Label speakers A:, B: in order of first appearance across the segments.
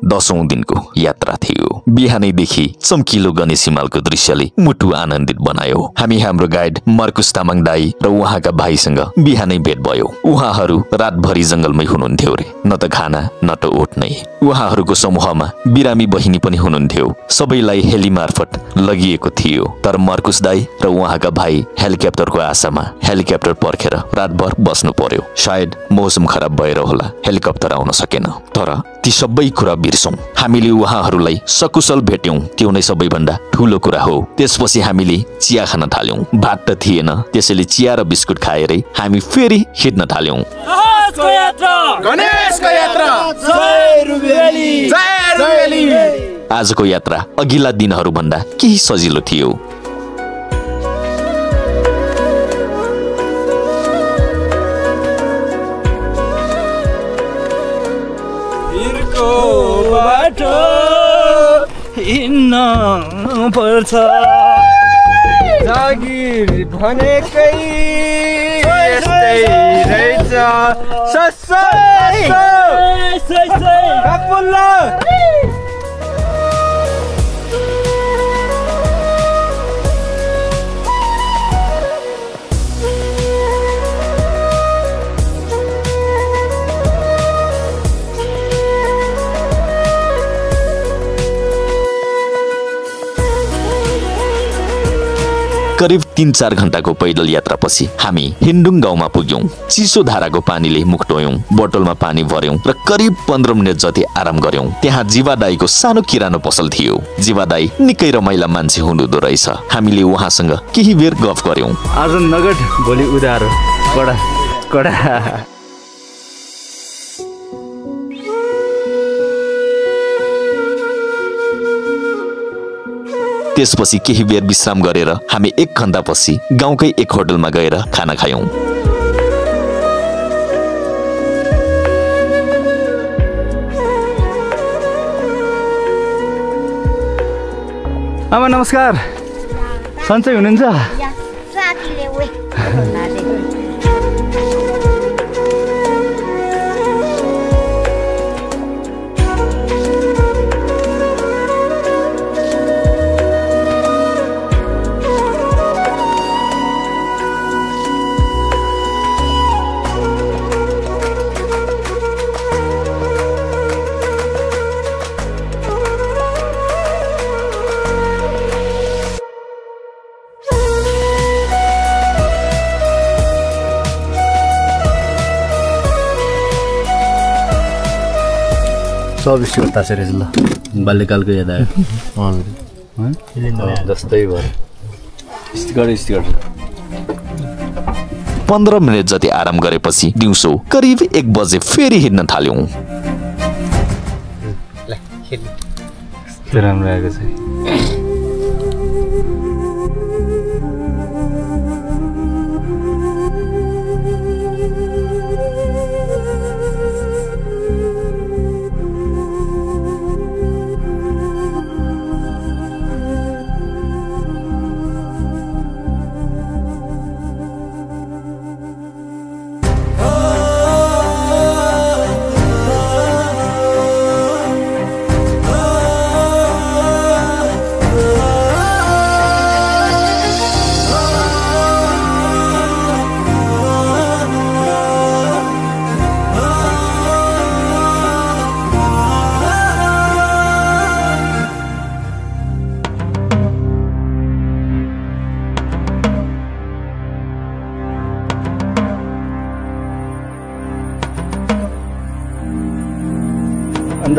A: 10औं दिनको यात्रा थियो। बिहानैदेखि चम्किलो गणेश हिमालको दृश्यले मुटु आनन्दित बनायो। हामी हाम्रो गाइड मार्कुस तामाङ दाई र उहाँका भाइसँग बिहानै भेट भयो। उहाँहरू रातभरि जंगलमै हुनुहुन्थ्यो रे, न त खाना न त ओट्नै। उहाँहरूको समूहमा बिरामी बहिनी पनि हुनुहुन्थ्यो। सबैलाई हेली मार्फत लगिएको थियो, तर मार्कुस दाई र उहाँका भाइ हेलिकप्टरको आशामा हेलिकप्टर पर्खेर रातभर बस्नु पर्यो। सायद मौसम खराब भएर होला हेलिकप्टर आउन सकेन। तर ती सबै कुरा बिर्सौं। हामीले उहाँहरूलाई सकुशल भेट्यौं, त्यो नै सबैभन्दा ठूलो कुरा हो। त्यसपछि हामीले चिया खान थाल्यौं। भात त थिएन, त्यसैले चिया र बिस्कुट खाएरै हामी फेरि हिँड्न थाल्यौं। आजको यात्रा अघिल्ला दिनहरूभन्दा केही सजिलो थियो।
B: हिँड्न पर्छ जागिर भनेकै यस्तै रहेछ।
A: करिब 3-4 घण्टाको पैदल यात्रापछि हामी हिन्डुङ गाउँमा पुग्यौं। चिसो धाराको पानीले मुख धोयौं, बोतलमा पानी भर्यौं र करिब 15 मिनेट जति आराम गर्यौं। त्यहाँ जीवा दाईको सानो किरानो पसल थियो। जीवा दाई निकै रमाइला मान्छे हुनुहुँदो रहेछ। हामीले उहाँसँग केही बेर गफ गर्यौं।
B: आज नगद भोलि उधार, कडा कडा।
A: त्यसपछि केही बेर विश्राम गरेर हामी 1 घण्टापछि गाउँकै एक होटलमा गएर खाना खायौं।
B: आमा नमस्कार, सन्चै हुनुहुन्छ? सब स्टिकर तासेर ल बाल्यकालको याद आयो। जस्तै भयो स्टिकर।
A: 15 मिनेट जति आराम गरेपछि दिउँसो करिब 1 बजे फेरि हिँड्न थाल्यौं।
B: राम्रो आएको छ।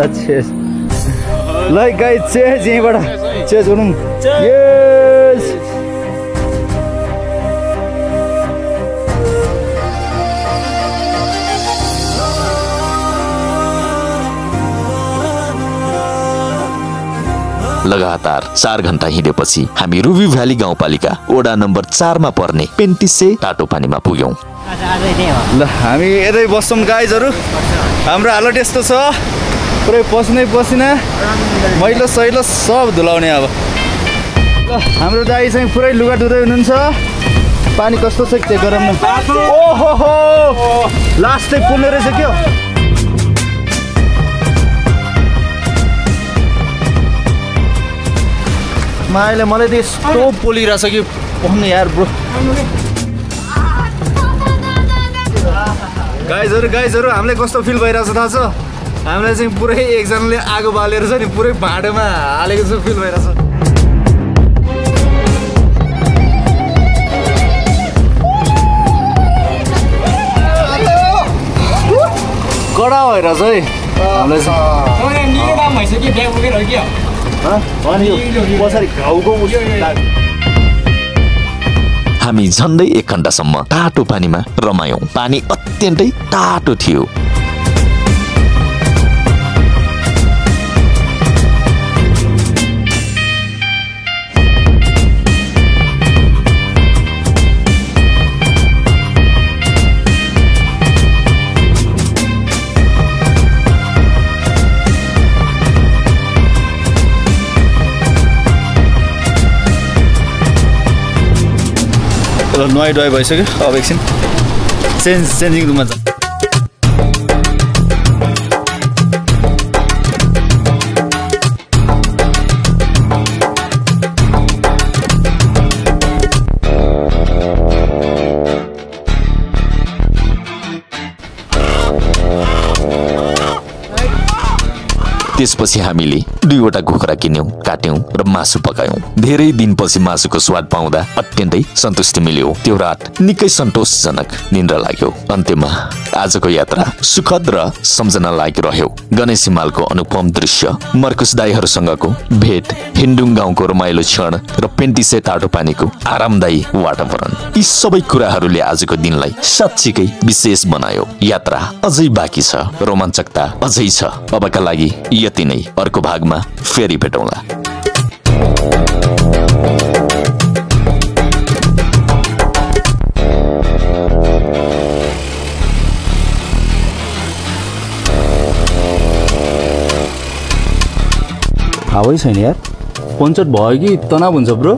B: चेस लाइक गाइस चेस यहीँबाट चेस गरौँ। यस
A: लगातार 4 घण्टा हिँडेपछि हामी रुबी भ्याली गाउँपालिका वडा नम्बर 4 मा पर्ने पेन्टिसे टाटो पानीमा पुग्यौं।
B: ल हामी यतै बस्छौं गाइजहरु। हाम्रो हालत यस्तो छ, पुरै पसिना मैलो सैलो सब धुलाउने। अब ल हाम्रो दाइ चाहिँ पुरै लुगा धुँदै हुनुहुन्छ। पानी कस्तो छ चेक गरौँ न। ओहो हो लास्टै पुल्ने रहेछ क्या। माइले मलाई त यस्तो पोलिरहेछ कि पढ्नु यार ब्रो। गाइजहरू हामीलाई कस्तो फिल भइरहेछ थाहा छ? हामीलाई चाहिँ पुरै एकजनाले आगो बालेर छ नि पुरै भाँडोमा हालेको जस्तो फिल भइरहेछ। कडा भइरहेछ है हामीलाई चाहिँ।
A: हामी झन्डै 1 घण्टासम्म तातो पानीमा रमायौं। पानी अत्यन्तै तातो थियो।
B: नुहाइ धुवाइ भइसक्यो। अब एकछिन चेन्जिङ रुममा छ।
A: त्यसपछि हामीले 2वटा कुखुरा किन्यौं, काट्यौं र मासु पकायौं। धेरै दिनपछि मासुको स्वाद पाउँदा अत्यन्तै सन्तुष्टि मिल्यो। त्यो रात निकै सन्तोषजनक निन्द्रा लाग्यो। अन्त्यमा आजको यात्रा सुखद र सम्झना लायक रह्यो। गणेश हिमालको अनुपम दृश्य, मर्कुस दाइहरूसँगको भेट, हिन्डुङ गाउँको रमाइलो क्षण र पेन्टिसे तातो पानीको आरामदायी वातावरण, यी सबै कुराहरूले आजको दिनलाई साँच्चीकै विशेष बनायो। यात्रा अझै बाँकी छ, रोमाञ्चकता अझै छ। अबका लागि यति नै। अर्को भागमा फेरि भेटौँला।
B: हावै छैन यार। पञ्चर भयो कि तनाव हुन्छ ब्रो।